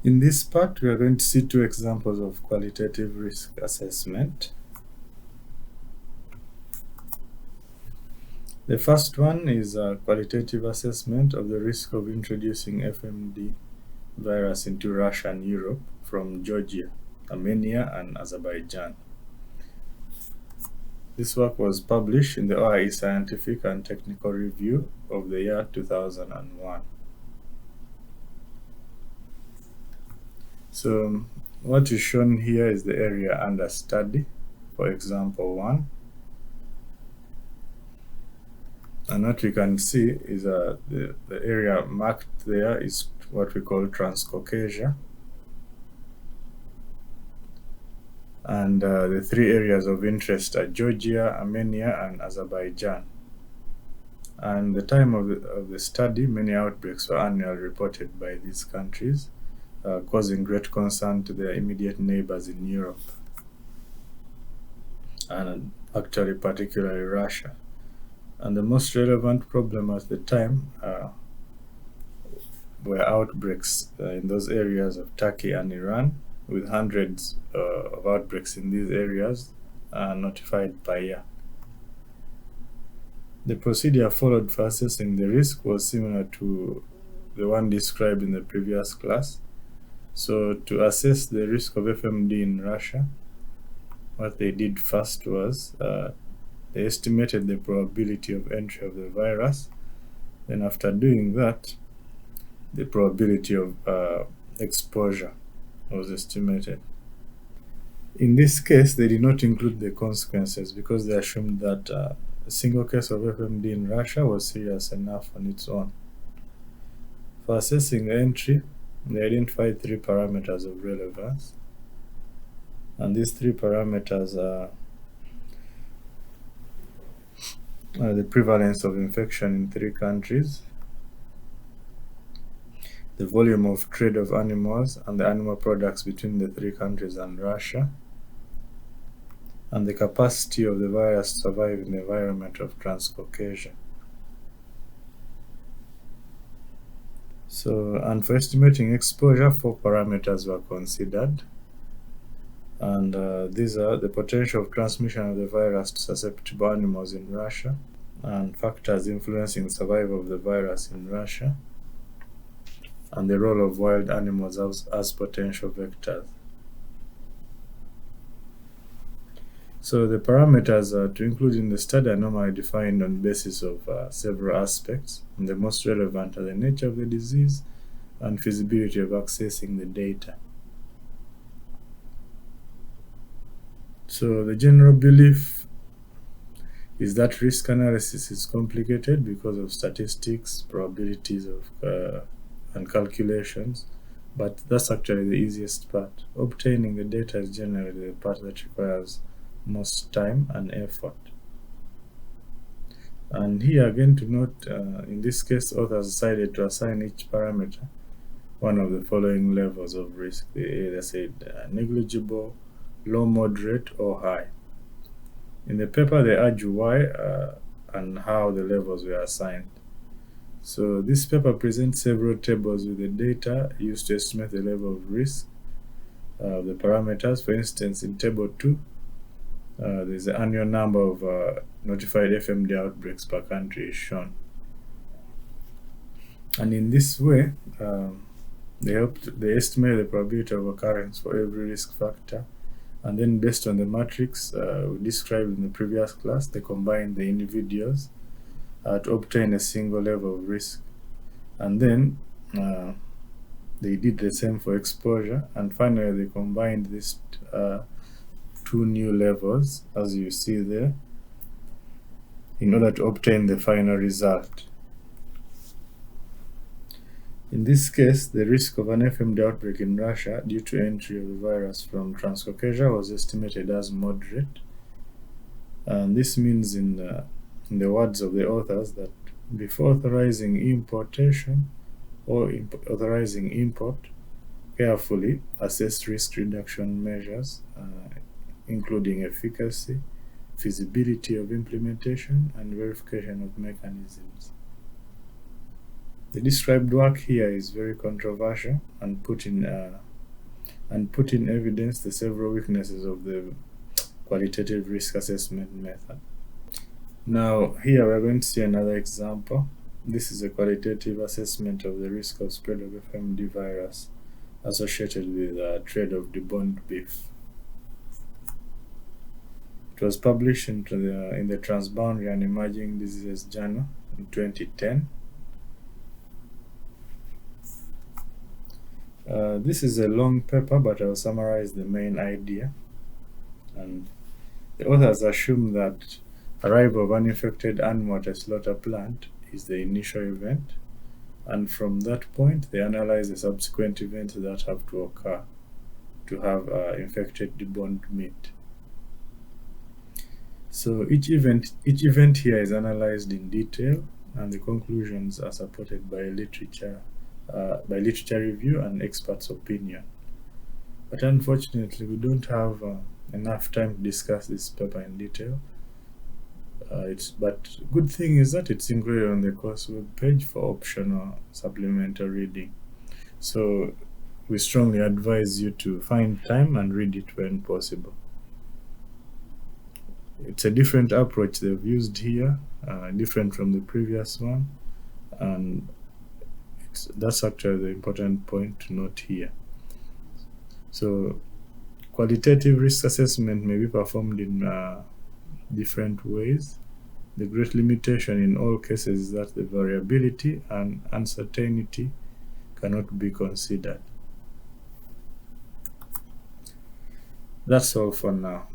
In this part, we are going to see two examples of qualitative risk assessment. The first one is a qualitative assessment of the risk of introducing FMD virus into Russia and Europe from Georgia, Armenia, and Azerbaijan. This work was published in the OIE Scientific and Technical Review of the year 2001. So what is shown here is the area under study, for example 1. And what we can see is the area marked there is what we call Transcaucasia. And the three areas of interest are Georgia, Armenia, and Azerbaijan. And the time of the study, many outbreaks were annually reported by these countries, causing great concern to their immediate neighbors in Europe, and actually particularly Russia. And the most relevant problem at the time were outbreaks in those areas of Turkey and Iran, with hundreds of outbreaks in these areas notified per year. The procedure followed for assessing the risk was similar to the one described in the previous class. So to assess the risk of FMD in Russia, what they did first was they estimated the probability of entry of the virus. Then after doing that, the probability of exposure was estimated. In this case, they did not include the consequences because they assumed that a single case of FMD in Russia was serious enough on its own. For assessing the entry, they identified three parameters of relevance. And these three parameters are the prevalence of infection in three countries, the volume of trade of animals and the animal products between the three countries and Russia, and the capacity of the virus to survive in the environment of Transcaucasia. So, and for estimating exposure, four parameters were considered. And these are the potential of transmission of the virus to susceptible animals in Russia, and factors influencing survival of the virus in Russia, and the role of wild animals as potential vectors. So the parameters to include in the study are normally defined on the basis of several aspects, and the most relevant are the nature of the disease and feasibility of accessing the data. So the general belief is that risk analysis is complicated because of statistics, probabilities of and calculations, but that's actually the easiest part. Obtaining the data is generally the part that requires most time and effort. And here again to note, in this case, authors decided to assign each parameter one of the following levels of risk. They either said negligible, low, moderate, or high. In the paper, they argue why and how the levels were assigned. So this paper presents several tables with the data used to estimate the level of risk of the parameters. For instance, in table 2, there's the annual number of notified FMD outbreaks per country is shown. And in this way, they estimate the probability of occurrence for every risk factor. And then based on the matrix we described in the previous class, they combine the individuals to obtain a single level of risk. And then they did the same for exposure. And finally, they combined these two new levels, as you see there, in order to obtain the final result. In this case, the risk of an FMD outbreak in Russia due to entry of the virus from Transcaucasia was estimated as moderate. And this means, in the words of the authors, that before authorizing importation or authorizing import, carefully assess risk reduction measures, including efficacy, feasibility of implementation, and verification of mechanisms. The described work here is very controversial and put in evidence the several weaknesses of the qualitative risk assessment method. Now, here we're going to see another example. This is a qualitative assessment of the risk of spread of FMD virus associated with trade of deboned beef. It was published in the Transboundary and Emerging Diseases Journal in 2010. This is a long paper, but I'll summarize the main idea. And the authors assume that arrival of uninfected animal at a slaughter plant is the initial event, and from that point they analyze the subsequent events that have to occur to have infected deboned meat. So each event here is analyzed in detail, and the conclusions are supported by literature review and experts' opinion. But unfortunately, we don't have enough time to discuss this paper in detail. But good thing is that it's included on the course web page for optional supplemental reading. So we strongly advise you to find time and read it when possible. It's a different approach they've used here, different from the previous one, and that's actually the important point to note here. So qualitative risk assessment may be performed in different ways. The great limitation in all cases is that the variability and uncertainty cannot be considered. That's all for now.